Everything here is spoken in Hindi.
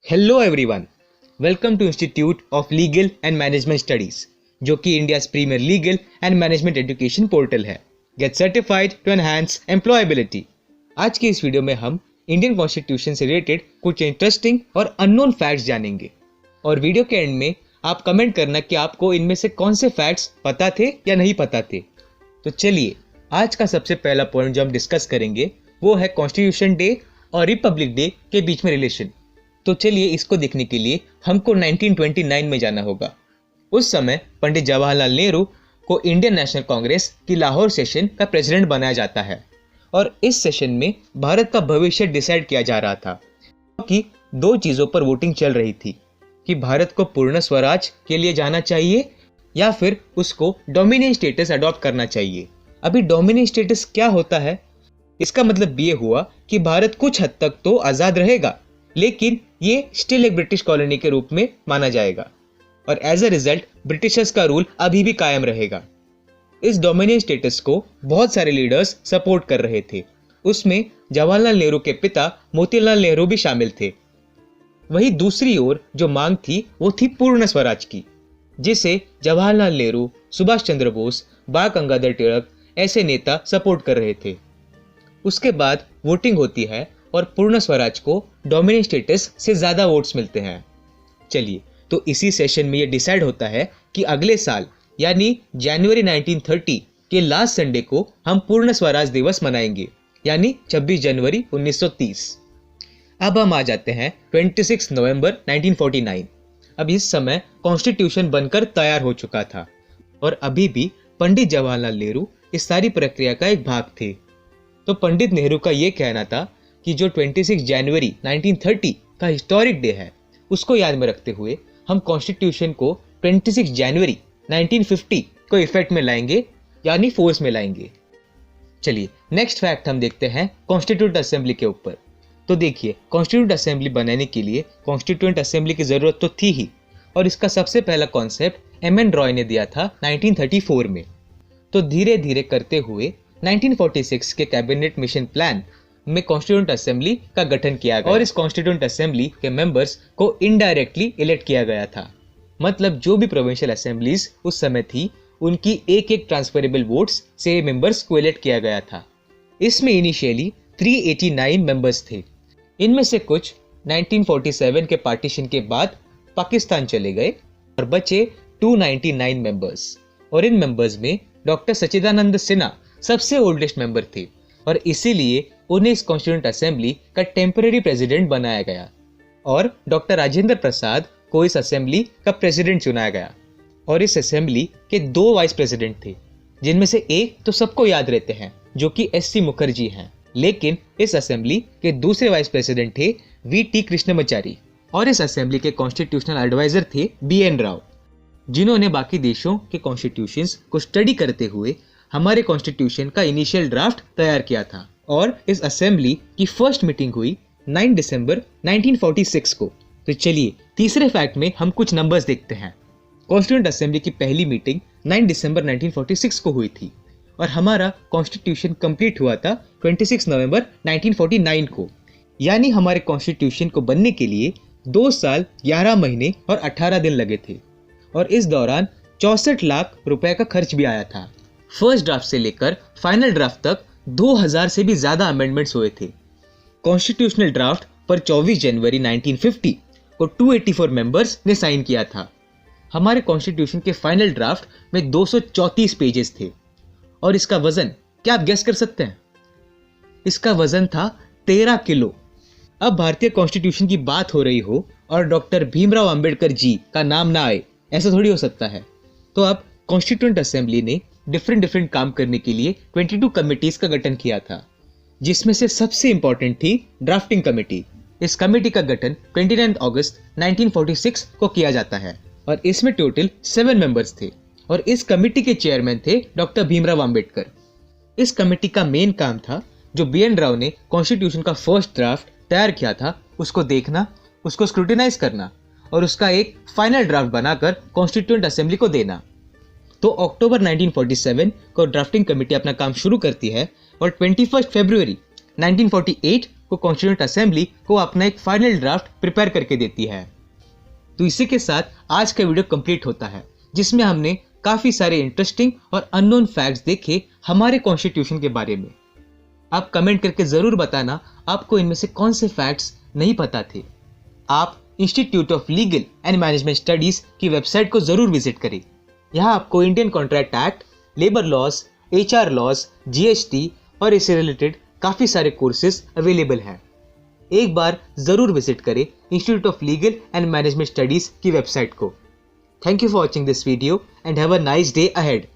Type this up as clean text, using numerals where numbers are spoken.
Hello everyone, welcome to institute of legal and management studies, जो कि India premier legal and management education portal है। Get certified to enhance employability. आज की इस वीडियो में हम इंडियन कॉन्स्टिट्यूशन से रिलेटेड कुछ इंटरेस्टिंग और अननोन फैक्ट्स जानेंगे। और वीडियो के एंड में आप कमेंट करना कि आपको इनमें से कौन से फैक्ट्स पता थे या नहीं पता थे। तो चलिए, आज का सबसे पहला पॉइंट जो हम डिस्कस करेंगे वो है कॉन्स्टिट्यूशन डे और रिपब्लिक डे के बीच में रिलेशन। तो चलिए, इसको देखने के लिए हमको 1929 में जाना होगा। उस समय पंडित जवाहरलाल नेहरू को इंडियन नेशनल कांग्रेस की लाहौर सेशन का प्रेसिडेंट बनाया जाता है और इस सेशन में भारत का भविष्य डिसाइड किया जा रहा था, क्योंकि दो चीज़ों पर वोटिंग चल रही थी कि भारत को पूर्ण स्वराज के लिए जाना चाहिए या फिर उसको डोमिनियन स्टेटस अडॉप्ट करना चाहिए। अभी डोमिनियन स्टेटस क्या होता है? इसका मतलब ये हुआ कि भारत कुछ हद तक तो आज़ाद रहेगा, लेकिन ये स्टिल एक ब्रिटिश कॉलोनी के रूप में माना जाएगा और एज अ रिजल्ट ब्रिटिशर्स का रूल अभी भी कायम रहेगा। इस डोमिनियन स्टेटस को बहुत सारे लीडर्स सपोर्ट कर रहे थे। उसमें जवाहरलाल नेहरू के पिता मोतीलाल नेहरू भी शामिल थे। वही दूसरी ओर जो मांग थी वो थी पूर्ण स्वराज की, जिसे जवाहरलाल नेहरू, सुभाष चंद्र बोस, बाल गंगाधर तिलक ऐसे नेता सपोर्ट कर रहे थे। उसके बाद वोटिंग होती है और पूर्ण स्वराज को डोमिनियन स्टेटस से ज़्यादा वोट्स मिलते हैं। चलिए, तो इसी सेशन में ये डिसाइड होता है कि अगले साल यानी जनवरी 1930 के लास्ट संडे को हम पूर्ण स्वराज दिवस मनाएंगे, यानी 26 जनवरी 1930। अब हम आ जाते हैं 26 नवंबर 1949। अब इस समय कॉन्स्टिट्यूशन बनकर तैयार हो चुका था और अभी भी पंडित जवाहरलाल नेहरू इस सारी प्रक्रिया का एक भाग थे। तो पंडित नेहरू का ये कहना था कि जो 26 जनवरी 1930 का हिस्टोरिक डे है, उसको याद में रखते हुए हम कॉन्स्टिट्यूशन को 26 जनवरी 1950 को इफेक्ट में लाएंगे, यानी फोर्स में लाएंगे। चलिए, नेक्स्ट फैक्ट हम देखते हैं कॉन्स्टिट्यूंट असेंबली के ऊपर। तो देखिए, कॉन्स्टिट्यूंट असेंबली बनाने के लिए कॉन्स्टिट्यूंट असेंबली की जरूरत तो थी ही, और इसका सबसे पहला कॉन्सेप्ट एम.एन. रॉय ने दिया था 1934 में। तो धीरे धीरे करते हुए 1946 के कैबिनेट मिशन प्लान में कॉन्स्टिट्यूंट असेंबली का गठन किया गया और इस कॉन्स्टिट्यूंट असेंबली के मेंबर्स को इनडायरेक्टली इलेक्ट किया गया था। मतलब जो भी प्रोविंशियल असेंबलीज उस समय थी, उनकी एक एक ट्रांसफरेबल वोट्स से मेंबर्स को इलेक्ट किया गया था। इसमें इनिशियली 389 मेंबर्स थे। इनमें से कुछ 1947 के पार्टीशन के बाद पाकिस्तान चले गए और बचे 299 मेंबर्स। और इन मेंबर्स में डॉक्टर सच्चिदानंद सिन्हा सबसे ओल्डेस्ट मेंबर थे और इसीलिए उन्हें इस कॉन्स्टिट्यूंट असेंबली का टेम्पररी प्रेसिडेंट बनाया गया और डॉक्टर राजेंद्र प्रसाद को इस असेंबली का प्रेसिडेंट चुनाया गया। और इस असेंबली के दो वाइस प्रेसिडेंट थे, जिनमें से एक तो सबको याद रहते हैं, जो कि एस.सी. मुखर्जी हैं। लेकिन इस असेंबली के दूसरे वाइस प्रेसिडेंट थे वी.टी. कृष्णमाचारी और इस असेंबली के कॉन्स्टिट्यूशनल एडवाइजर थे बी.एन. राव, जिन्होंने बाकी देशों के कॉन्स्टिट्यूशंस को स्टडी करते हुए हमारे कॉन्स्टिट्यूशन का इनिशियल ड्राफ्ट तैयार किया था। और इस असेंबली की फर्स्ट मीटिंग हुई 9 दिसंबर 1946 को। तो चलिए, तीसरे फैक्ट में हम कुछ नंबर्स देखते हैं। कॉन्स्टिट्यूंट असेंबली की पहली मीटिंग 9 दिसंबर 1946 को हुई थी और हमारा कॉन्स्टिट्यूशन कंप्लीट हुआ था 26 नवंबर 1949 को। यानी हमारे कॉन्स्टिट्यूशन को बनने के लिए 2 साल 11 महीने और 18 दिन लगे थे और इस दौरान 64 लाख रुपए का खर्च भी आया था। फर्स्ट ड्राफ्ट से लेकर फाइनल ड्राफ्ट तक 2000 से भी ज्यादा अमेंडमेंट्स हुए थे। कॉन्स्टिट्यूशनल ड्राफ्ट पर 24 जनवरी 1950 को 284 मेंबर्स ने साइन किया था। हमारे कॉन्स्टिट्यूशन के फाइनल ड्राफ्ट में 234 पेजेस थे और इसका वजन क्या आप गेस कर सकते हैं? इसका वजन था 13 किलो। अब भारतीय कॉन्स्टिट्यूशन की बात हो रही हो और डॉक्टर भीमराव अंबेडकर जी का नाम ना आए, ऐसा थोड़ी हो सकता है। तो अब कॉन्स्टिट्यूंट असेंबली ने डिफरेंट काम करने के लिए 22 कमिटीज का गठन किया था, जिसमें से सबसे इंपॉर्टेंट थी ड्राफ्टिंग कमेटी। इस कमेटी का गठन 29 अगस्त 1946 को किया जाता है और इसमें टोटल 7 मेंबर्स थे और इस कमेटी के चेयरमैन थे डॉक्टर भीमराव अंबेडकर। इस कमेटी का मेन काम था, जो बी.एन. राव ने कॉन्स्टिट्यूशन का फर्स्ट ड्राफ्ट तैयार किया था, उसको देखना, उसको स्क्रूटिनाइज करना और उसका एक फाइनल ड्राफ्ट बनाकर कॉन्स्टिट्यूंट असेंबली को देना। तो अक्टूबर 1947 को ड्राफ्टिंग कमेटी अपना काम शुरू करती है और 21 फरवरी 1948 को कॉन्स्टिट्यूएंट असेंबली को अपना एक फाइनल ड्राफ्ट प्रिपेयर करके देती है। तो इसी के साथ आज का वीडियो कंप्लीट होता है, जिसमें हमने काफी सारे इंटरेस्टिंग और अननोन फैक्ट्स देखे हमारे कॉन्स्टिट्यूशन के बारे में। आप कमेंट करके जरूर बताना आपको इनमें से कौन से फैक्ट्स नहीं पता थे। आप Institute of legal and management Studies की वेबसाइट को जरूर विजिट करें। यहाँ आपको Indian Contract Act, labour laws, HR laws, GST और इससे रिलेटेड काफी सारे कोर्सेज अवेलेबल हैं। एक बार जरूर विजिट करें institute of legal and management Studies की वेबसाइट को। Thank you for watching this video and have a nice day ahead.